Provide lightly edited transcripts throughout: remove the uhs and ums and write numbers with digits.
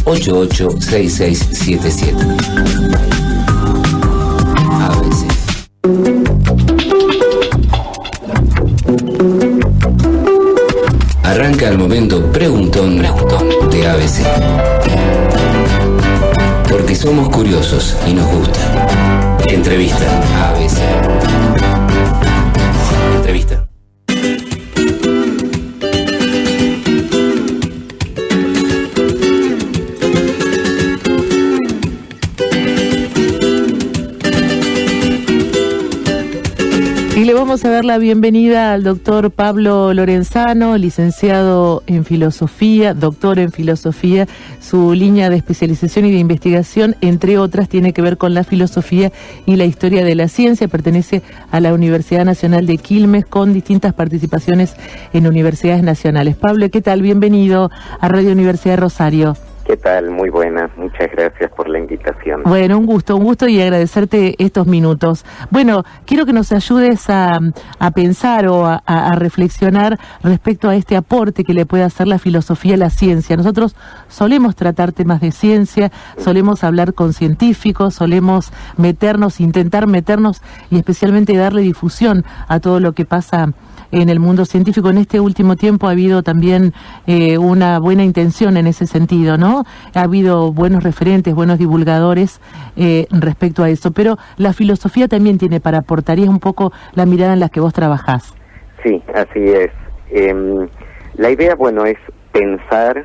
886677. ABC. Arranca el momento preguntón de ABC. Porque somos curiosos y nos gusta. Entrevista ABC. Entrevista. Y le vamos a dar la bienvenida al doctor Pablo Lorenzano, licenciado en filosofía, doctor en filosofía. Su línea de especialización y de investigación, entre otras, tiene que ver con la filosofía y la historia de la ciencia. Pertenece a la Universidad Nacional de Quilmes, con distintas participaciones en universidades nacionales. Pablo, ¿qué tal? Bienvenido a Radio Universidad de Rosario. ¿Qué tal? Muy buenas. Muchas gracias por la invitación. Bueno, un gusto y agradecerte estos minutos. Bueno, quiero que nos ayudes a pensar o a reflexionar respecto a este aporte que le puede hacer la filosofía a la ciencia. Nosotros solemos tratar temas de ciencia, solemos hablar con científicos, solemos intentar meternos y especialmente darle difusión a todo lo que pasa en el mundo científico. En este último tiempo ha habido también una buena intención en ese sentido, ¿no? Ha habido buenos referentes, buenos divulgadores respecto a eso, pero la filosofía también tiene para aportar, y es un poco la mirada en la que vos trabajás. Sí, así es. La idea, es pensar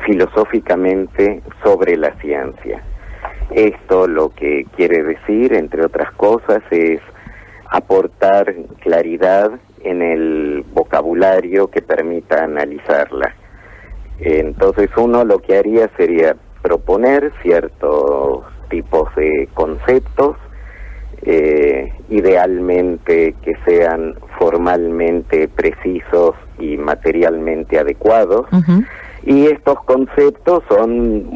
filosóficamente sobre la ciencia. Esto lo que quiere decir, entre otras cosas, es aportar claridad en el vocabulario que permita analizarla. Entonces uno lo que haría sería proponer ciertos tipos de conceptos, idealmente que sean formalmente precisos y materialmente adecuados. Uh-huh. Y estos conceptos son,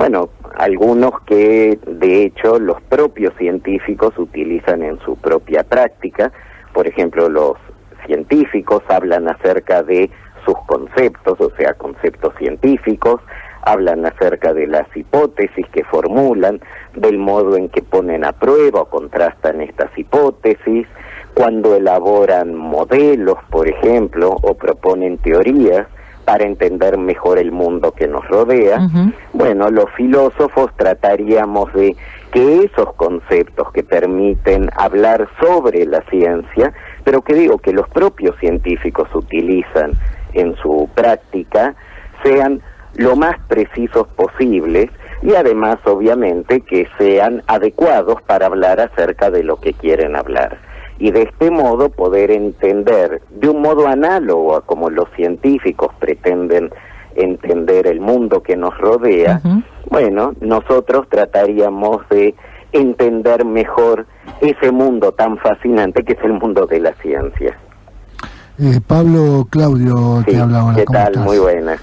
algunos que de hecho los propios científicos utilizan en su propia práctica. Por ejemplo, los científicos hablan acerca de sus conceptos, o sea, conceptos científicos, hablan acerca de las hipótesis que formulan, del modo en que ponen a prueba o contrastan estas hipótesis, cuando elaboran modelos, por ejemplo, o proponen teorías para entender mejor el mundo que nos rodea. Uh-huh. Los filósofos trataríamos de que esos conceptos que permiten hablar sobre la ciencia, pero que los propios científicos utilizan en su práctica, sean lo más precisos posibles y además, obviamente, que sean adecuados para hablar acerca de lo que quieren hablar. Y de este modo poder entender, de un modo análogo a como los científicos pretenden entender el mundo que nos rodea, uh-huh. Nosotros trataríamos de entender mejor ese mundo tan fascinante que es el mundo de la ciencia. Pablo, Claudio, sí, te habla ahora. ¿Qué ¿Cómo tal? estás? Muy buenas.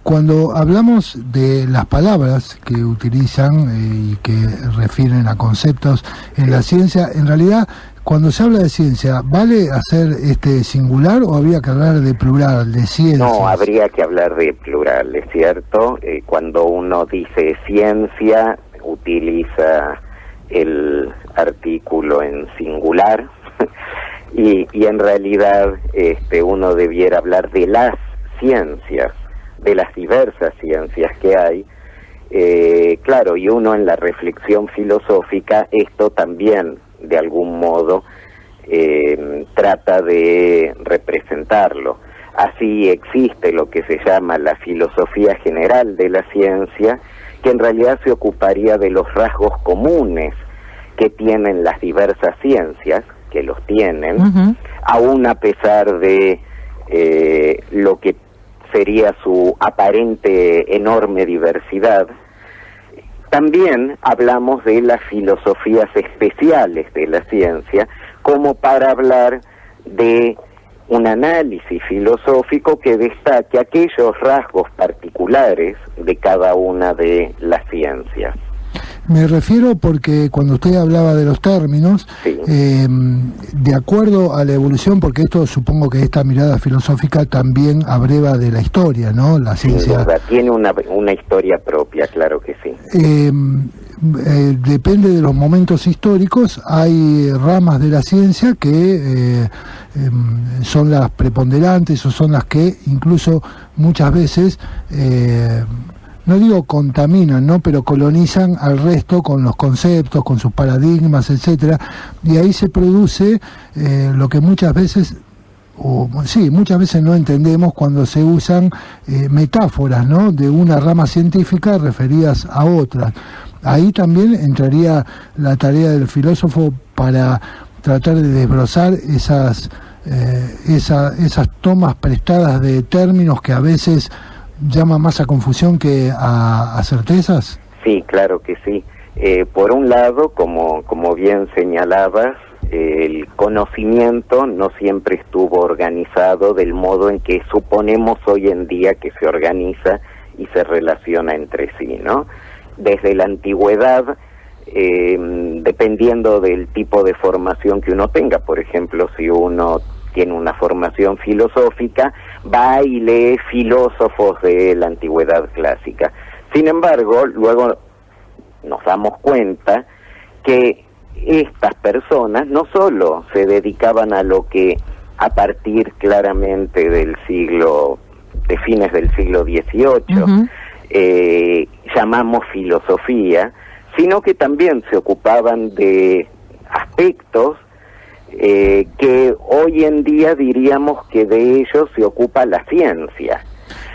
Cuando hablamos de las palabras que utilizan y que refieren a conceptos en la ciencia, en realidad, cuando se habla de ciencia, ¿vale hacer singular o habría que hablar de plural, de ciencias? No, habría que hablar de plural, es cierto. Cuando uno dice ciencia, utiliza el artículo en singular y en realidad uno debiera hablar de las ciencias, de las diversas ciencias que hay. Claro, y uno en la reflexión filosófica esto también de algún modo trata de representarlo. Así existe lo que se llama la filosofía general de la ciencia, que en realidad se ocuparía de los rasgos comunes que tienen las diversas ciencias, que los tienen, uh-huh. aún a pesar de lo que sería su aparente enorme diversidad. También hablamos de las filosofías especiales de la ciencia, como para hablar de un análisis filosófico que destaque aquellos rasgos particulares de cada una de las ciencias. Me refiero porque cuando usted hablaba de los términos, Sí. De acuerdo a la evolución, porque esto supongo que esta mirada filosófica también abreva de la historia, ¿no? La Sin ciencia. duda, tiene una historia propia, claro que sí. Depende de los momentos históricos, hay ramas de la ciencia que son las preponderantes o son las que incluso muchas veces, no digo contaminan, ¿no?, pero colonizan al resto con los conceptos, con sus paradigmas, etcétera, y ahí se produce lo que muchas veces muchas veces no entendemos cuando se usan metáforas, ¿no?, de una rama científica referidas a otras. Ahí también entraría la tarea del filósofo para tratar de desbrozar esas tomas prestadas de términos que a veces llaman más a confusión que a certezas. Sí, claro que sí. Por un lado, como bien señalabas, el conocimiento no siempre estuvo organizado del modo en que suponemos hoy en día que se organiza y se relaciona entre sí, ¿no? Desde la antigüedad, dependiendo del tipo de formación que uno tenga, por ejemplo, si uno tiene una formación filosófica, va y lee filósofos de la antigüedad clásica. Sin embargo, luego nos damos cuenta que estas personas no solo se dedicaban a lo que a partir claramente de fines del siglo XVIII, llamamos filosofía, sino que también se ocupaban de aspectos que hoy en día diríamos que de ellos se ocupa la ciencia.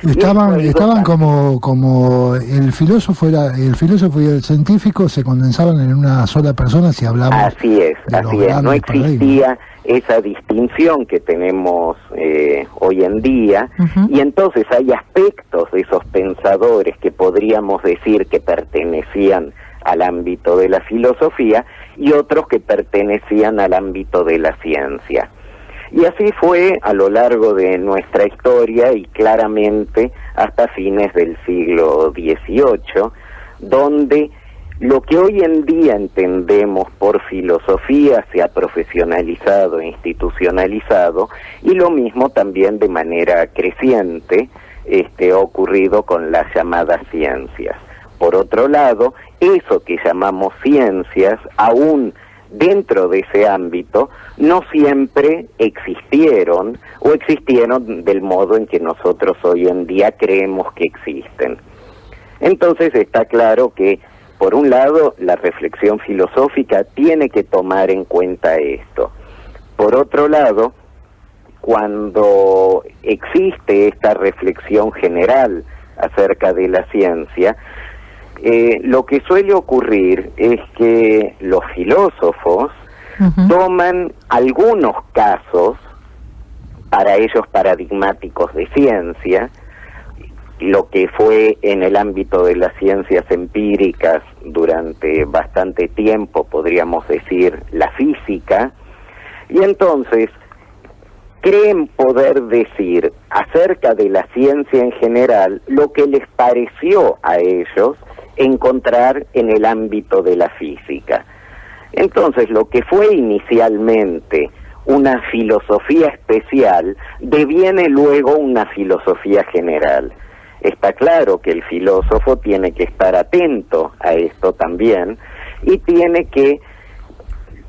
Estaban como el filósofo y el científico se condensaban en una sola persona si hablamos. Así es. No existía esa distinción que tenemos hoy en día, y entonces hay aspectos de esos pensadores que podríamos decir que pertenecían al ámbito de la filosofía y otros que pertenecían al ámbito de la ciencia. Y así fue a lo largo de nuestra historia y claramente hasta fines del siglo XVIII, donde lo que hoy en día entendemos por filosofía se ha profesionalizado, institucionalizado, y lo mismo también de manera creciente ha ocurrido con las llamadas ciencias. Por otro lado, eso que llamamos ciencias, aún dentro de ese ámbito, no siempre existieron o existieron del modo en que nosotros hoy en día creemos que existen. Entonces está claro que, por un lado, la reflexión filosófica tiene que tomar en cuenta esto. Por otro lado, cuando existe esta reflexión general acerca de la ciencia, lo que suele ocurrir es que los filósofos toman algunos casos, para ellos paradigmáticos de ciencia, lo que fue en el ámbito de las ciencias empíricas durante bastante tiempo, podríamos decir, la física, y entonces creen poder decir acerca de la ciencia en general lo que les pareció a ellos encontrar en el ámbito de la física. Entonces, lo que fue inicialmente una filosofía especial deviene luego una filosofía general. Está claro que el filósofo tiene que estar atento a esto también y tiene que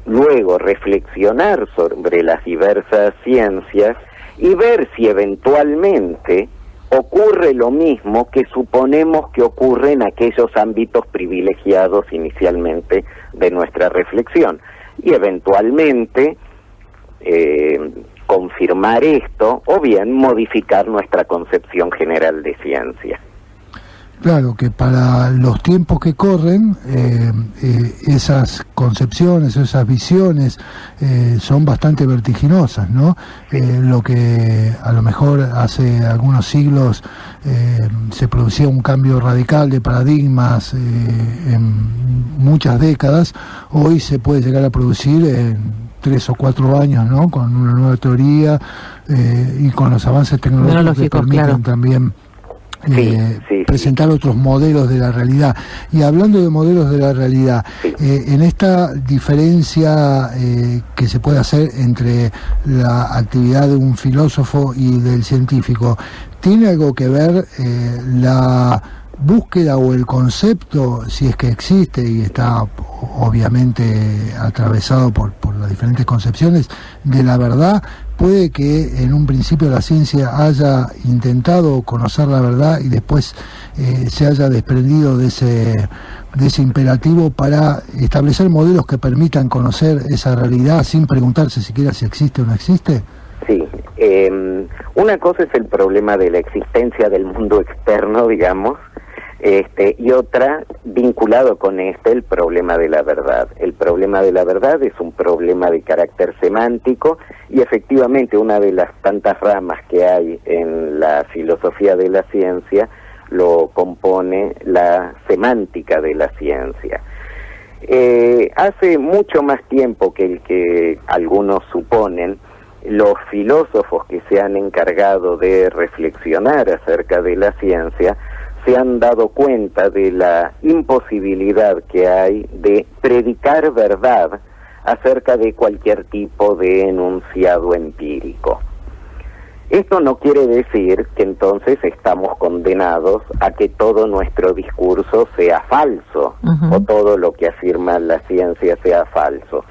luego reflexionar sobre las diversas ciencias y ver si eventualmente ocurre lo mismo que suponemos que ocurre en aquellos ámbitos privilegiados inicialmente de nuestra reflexión, y eventualmente confirmar esto o bien modificar nuestra concepción general de ciencia. Claro que para los tiempos que corren, esas concepciones, esas visiones son bastante vertiginosas, ¿no? Lo que a lo mejor hace algunos siglos se producía un cambio radical de paradigmas en muchas décadas, hoy se puede llegar a producir en 3 o 4 años, ¿no? Con una nueva teoría y con los avances tecnológicos que permiten también presentar otros modelos de la realidad. Y hablando de modelos de la realidad, en esta diferencia que se puede hacer entre la actividad de un filósofo y del científico, ¿tiene algo que ver la búsqueda o el concepto, si es que existe y está obviamente atravesado por las diferentes concepciones de la verdad? Puede que en un principio la ciencia haya intentado conocer la verdad y después se haya desprendido de ese imperativo para establecer modelos que permitan conocer esa realidad sin preguntarse siquiera si existe o no existe. Sí, una cosa es el problema de la existencia del mundo externo, digamos, y otra, vinculado con el problema de la verdad. El problema de la verdad es un problema de carácter semántico y efectivamente una de las tantas ramas que hay en la filosofía de la ciencia lo compone la semántica de la ciencia. Hace mucho más tiempo que el que algunos suponen, los filósofos que se han encargado de reflexionar acerca de la ciencia se han dado cuenta de la imposibilidad que hay de predicar verdad acerca de cualquier tipo de enunciado empírico. Esto no quiere decir que entonces estamos condenados a que todo nuestro discurso sea falso, o todo lo que afirma la ciencia sea falso.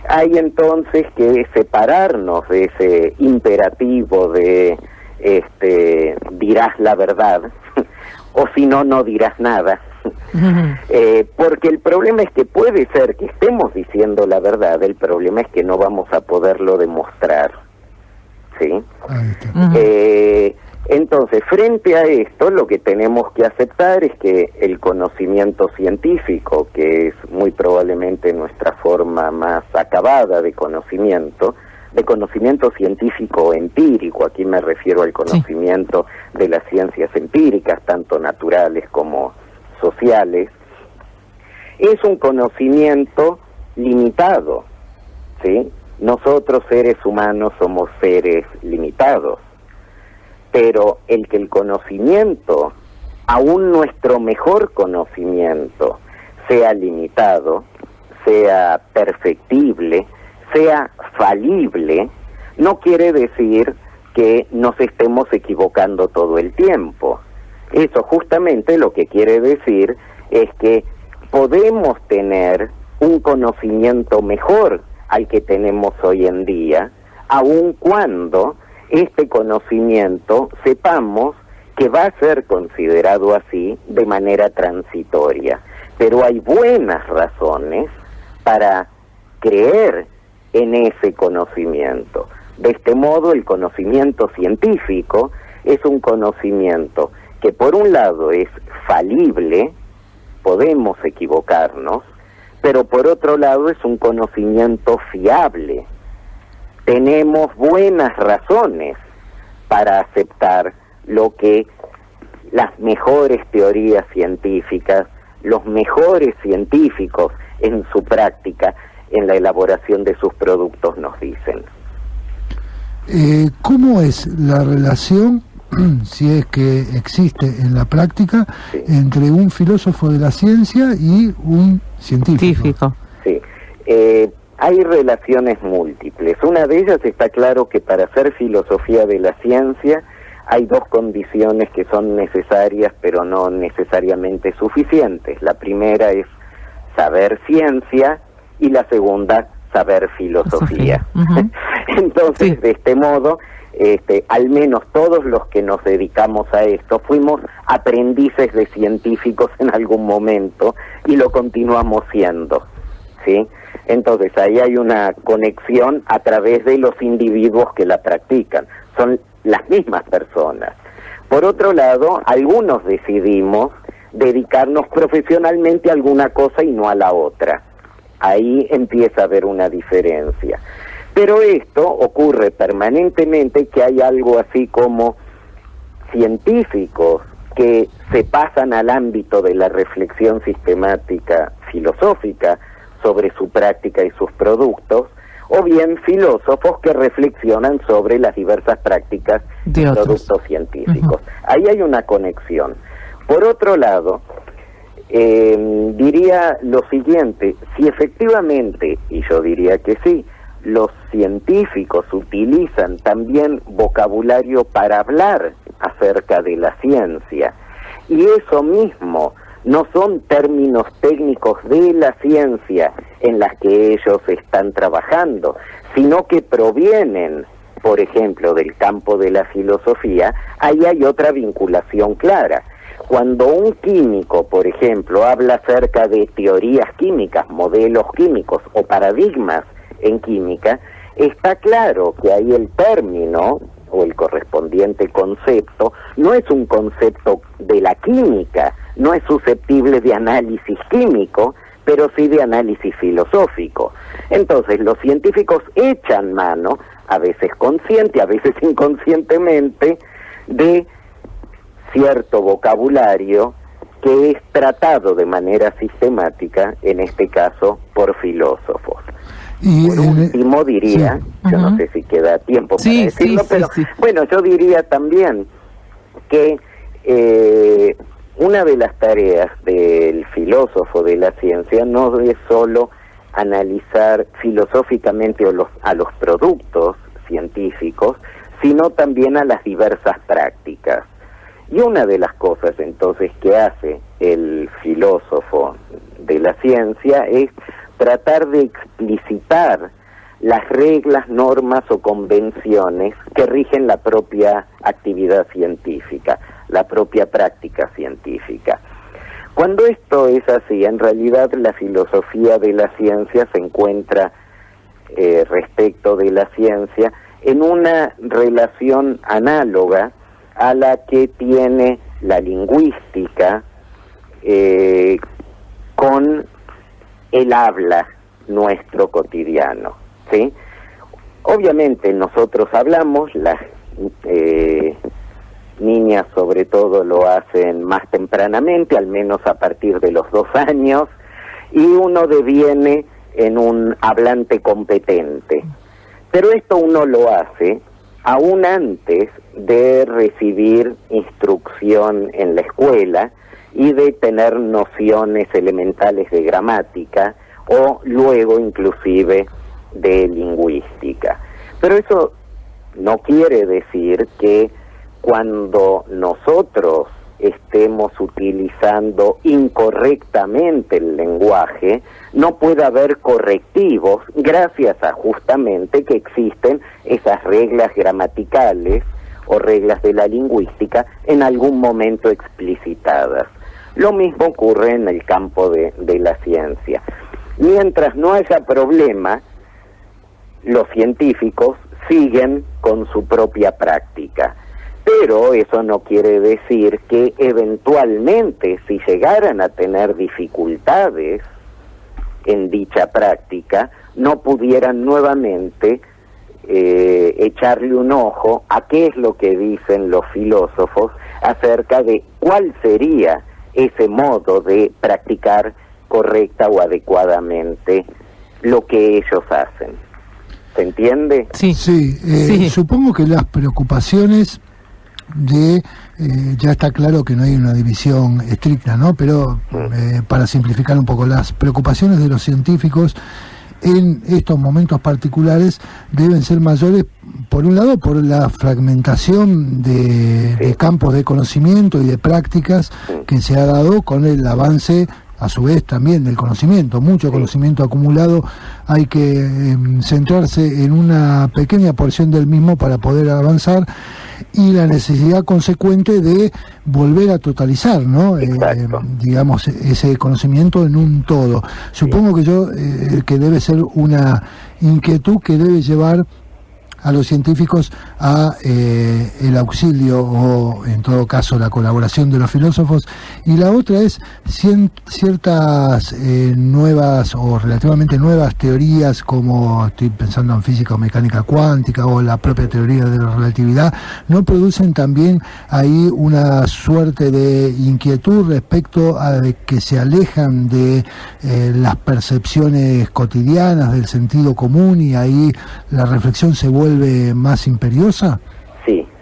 Hay entonces que separarnos de ese imperativo de dirás la verdad, o si no, no dirás nada. Porque el problema es que puede ser que estemos diciendo la verdad, el problema es que no vamos a poderlo demostrar. ¿Sí? Entonces, frente a esto, lo que tenemos que aceptar es que el conocimiento científico, que es muy probablemente nuestra forma más acabada de conocimiento científico empírico, aquí me refiero al conocimiento de las ciencias empíricas, tanto naturales como sociales, es un conocimiento limitado, ¿sí? Nosotros, seres humanos, somos seres limitados, pero el que el conocimiento, aún nuestro mejor conocimiento, sea limitado, sea perfectible, sea falible, no quiere decir que nos estemos equivocando todo el tiempo. Eso justamente lo que quiere decir es que podemos tener un conocimiento mejor al que tenemos hoy en día, aun cuando este conocimiento sepamos que va a ser considerado así de manera transitoria. Pero hay buenas razones para creer en ese conocimiento. De este modo, el conocimiento científico es un conocimiento que por un lado es falible, podemos equivocarnos, pero por otro lado es un conocimiento fiable. Tenemos buenas razones para aceptar lo que las mejores teorías científicas, los mejores científicos en su práctica, en la elaboración de sus productos nos dicen. ¿Cómo es la relación, si es que existe en la práctica, entre un filósofo de la ciencia y un científico? Sí, hay relaciones múltiples. Una de ellas está claro que para hacer filosofía de la ciencia hay dos condiciones que son necesarias, pero no necesariamente suficientes. La primera es saber ciencia y la segunda, saber filosofía. Entonces, de este modo, al menos todos los que nos dedicamos a esto fuimos aprendices de científicos en algún momento y lo continuamos siendo, ¿sí? Entonces, ahí hay una conexión a través de los individuos que la practican. Son las mismas personas. Por otro lado, algunos decidimos dedicarnos profesionalmente a alguna cosa y no a la otra. Ahí empieza a haber una diferencia. Pero esto ocurre permanentemente, que hay algo así como científicos que se pasan al ámbito de la reflexión sistemática filosófica sobre su práctica y sus productos, o bien filósofos que reflexionan sobre las diversas prácticas de y otros productos científicos. Ahí hay una conexión. Por otro lado, diría lo siguiente: si efectivamente, y yo diría que sí, los científicos utilizan también vocabulario para hablar acerca de la ciencia, y eso mismo no son términos técnicos de la ciencia en las que ellos están trabajando, sino que provienen, por ejemplo, del campo de la filosofía, ahí hay otra vinculación clara. Cuando un químico, por ejemplo, habla acerca de teorías químicas, modelos químicos o paradigmas en química, está claro que ahí el término o el correspondiente concepto no es un concepto de la química, no es susceptible de análisis químico, pero sí de análisis filosófico. Entonces los científicos echan mano, a veces consciente, a veces inconscientemente, de cierto vocabulario que es tratado de manera sistemática, en este caso por filósofos. Y por último diría, sí. yo no sé si queda tiempo para Sí, decirlo, sí, pero sí. bueno, yo diría también que una de las tareas del filósofo de la ciencia no es solo analizar filosóficamente a los productos científicos, sino también a las diversas prácticas. Y una de las cosas entonces que hace el filósofo de la ciencia es tratar de explicitar las reglas, normas o convenciones que rigen la propia actividad científica, la propia práctica científica. Cuando esto es así, en realidad la filosofía de la ciencia se encuentra respecto de la ciencia en una relación análoga a la que tiene la lingüística con el habla nuestro cotidiano, ¿sí? Obviamente nosotros hablamos, las niñas sobre todo lo hacen más tempranamente, al menos a partir de los 2 años, y uno deviene en un hablante competente. Pero esto uno lo hace aún antes de recibir instrucción en la escuela y de tener nociones elementales de gramática o luego inclusive de lingüística. Pero eso no quiere decir que cuando nosotros estemos utilizando incorrectamente el lenguaje, no pueda haber correctivos gracias a justamente que existen esas reglas gramaticales o reglas de la lingüística en algún momento explicitadas. Lo mismo ocurre en el campo de la ciencia. Mientras no haya problema, los científicos siguen con su propia práctica. Pero eso no quiere decir que eventualmente, si llegaran a tener dificultades en dicha práctica, no pudieran nuevamente echarle un ojo a qué es lo que dicen los filósofos acerca de cuál sería ese modo de practicar correcta o adecuadamente lo que ellos hacen. ¿Se entiende? Sí. Sí, supongo que las preocupaciones ya está claro que no hay una división estricta, ¿no? Pero para simplificar un poco, las preocupaciones de los científicos en estos momentos particulares deben ser mayores, por un lado, por la fragmentación de campos de conocimiento y de prácticas que se ha dado con el avance, a su vez también del conocimiento, mucho conocimiento acumulado, hay que centrarse en una pequeña porción del mismo para poder avanzar, y la necesidad consecuente de volver a totalizar, ¿no? Digamos, ese conocimiento en un todo. Supongo que debe ser una inquietud que debe llevar a los científicos a el auxilio o en todo caso la colaboración de los filósofos, y la otra es ciertas nuevas o relativamente nuevas teorías, como estoy pensando en física o mecánica cuántica o la propia teoría de la relatividad, ¿no producen también ahí una suerte de inquietud respecto a que se alejan de las percepciones cotidianas, del sentido común, y ahí la reflexión se vuelve más imperiosa?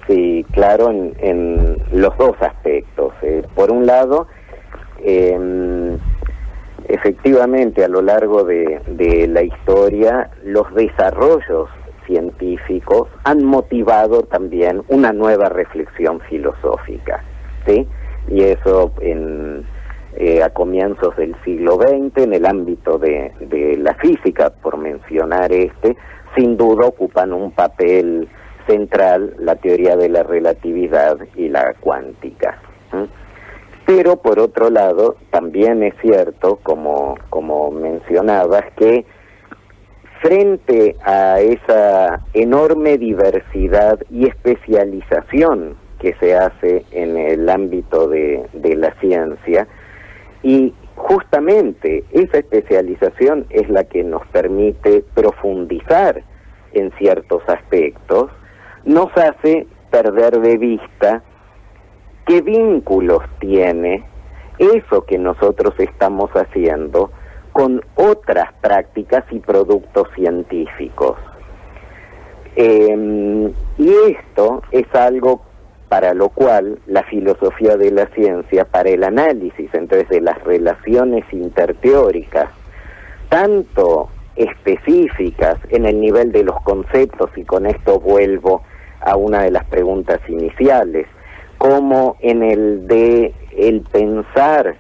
Sí, claro, en los dos aspectos. Por un lado, efectivamente, a lo largo de la historia, los desarrollos científicos han motivado también una nueva reflexión filosófica, ¿sí? Y eso a comienzos del siglo XX, en el ámbito de la física, por mencionar sin duda ocupan un papel central la teoría de la relatividad y la cuántica. Pero por otro lado, también es cierto, como mencionabas, que frente a esa enorme diversidad y especialización que se hace en el ámbito de la ciencia, y justamente esa especialización es la que nos permite profundizar en ciertos aspectos, nos hace perder de vista qué vínculos tiene eso que nosotros estamos haciendo con otras prácticas y productos científicos. Y esto es algo para lo cual la filosofía de la ciencia, para el análisis entonces de las relaciones interteóricas, tanto específicas en el nivel de los conceptos, y con esto vuelvo a una de las preguntas iniciales, como en el de el pensar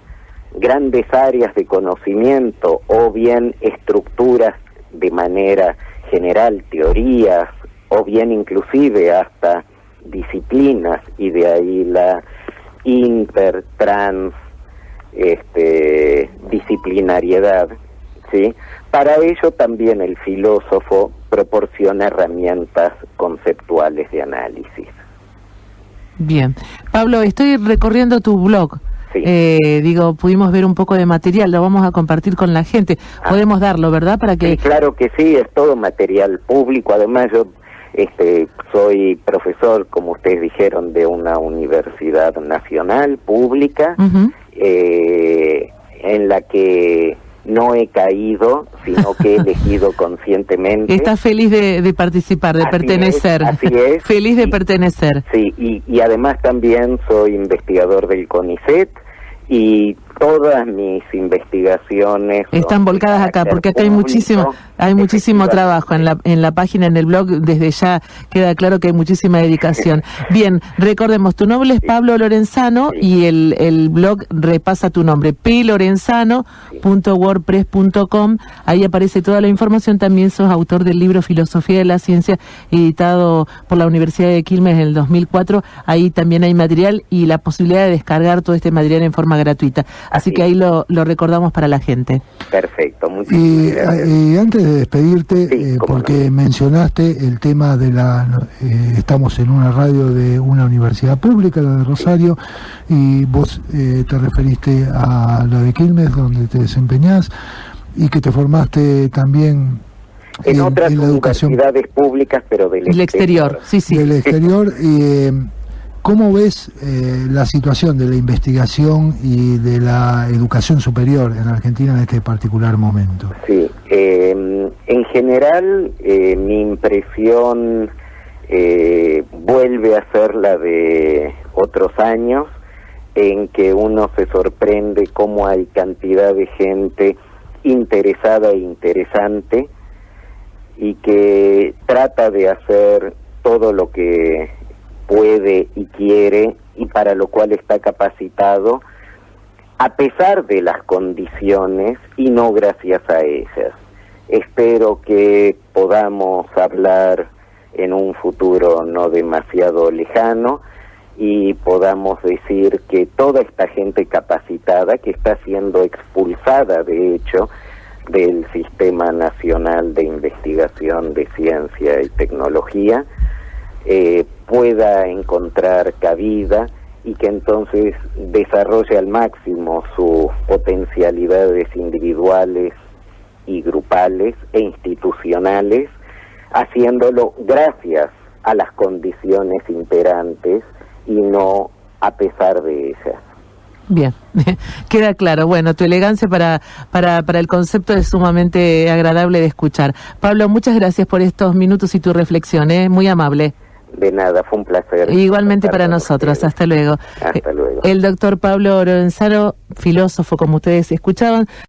grandes áreas de conocimiento o bien estructuras de manera general, teorías, o bien inclusive hasta disciplinas, y de ahí la disciplinariedad, ¿sí? Para ello también el filósofo proporciona herramientas conceptuales de análisis. Bien. Pablo, estoy recorriendo tu blog. Sí. Pudimos ver un poco de material, lo vamos a compartir con la gente. Podemos darlo, ¿verdad? Para que... Sí, claro que sí, es todo material público. Además, yo soy profesor, como ustedes dijeron, de una universidad nacional, pública, en la que no he caído, sino que he elegido conscientemente. Estás feliz de participar, de pertenecer. Así es. Feliz de pertenecer. Sí, y además también soy investigador del CONICET, y todas mis investigaciones están volcadas acá, porque acá hay muchísimo trabajo en la página, en el blog. Desde ya queda claro que hay muchísima dedicación. Bien, recordemos, tu nombre es Pablo Lorenzano, y el blog repasa tu nombre, plorenzano.wordpress.com. Ahí aparece toda la información. También sos autor del libro Filosofía de la Ciencia, editado por la Universidad de Quilmes en el 2004. Ahí también hay material y la posibilidad de descargar todo este material en forma gratuita. Así que ahí lo recordamos para la gente. Perfecto, muchísimas gracias. Y antes de despedirte, porque mencionaste el tema de estamos en una radio de una universidad pública, la de Rosario, y vos te referiste a la de Quilmes, donde te desempeñás, y que te formaste también en otras universidades públicas, pero del exterior. Sí. Del exterior. ¿Cómo ves la situación de la investigación y de la educación superior en Argentina en este particular momento? Sí, en general mi impresión vuelve a ser la de otros años, en que uno se sorprende cómo hay cantidad de gente interesada e interesante, y que trata de hacer todo lo que puede y quiere, y para lo cual está capacitado, a pesar de las condiciones y no gracias a ellas. Espero que podamos hablar en un futuro no demasiado lejano y podamos decir que toda esta gente capacitada, que está siendo expulsada de hecho del Sistema Nacional de Investigación de Ciencia y Tecnología pueda encontrar cabida y que entonces desarrolle al máximo sus potencialidades individuales y grupales e institucionales, haciéndolo gracias a las condiciones imperantes y no a pesar de ellas. Bien, queda claro. Bueno, tu elegancia para el concepto es sumamente agradable de escuchar. Pablo, muchas gracias por estos minutos y tu reflexión, muy amable. De nada, fue un placer. Igualmente para nosotros, hasta luego. Hasta luego. El doctor Pablo Lorenzano, filósofo, como ustedes escuchaban.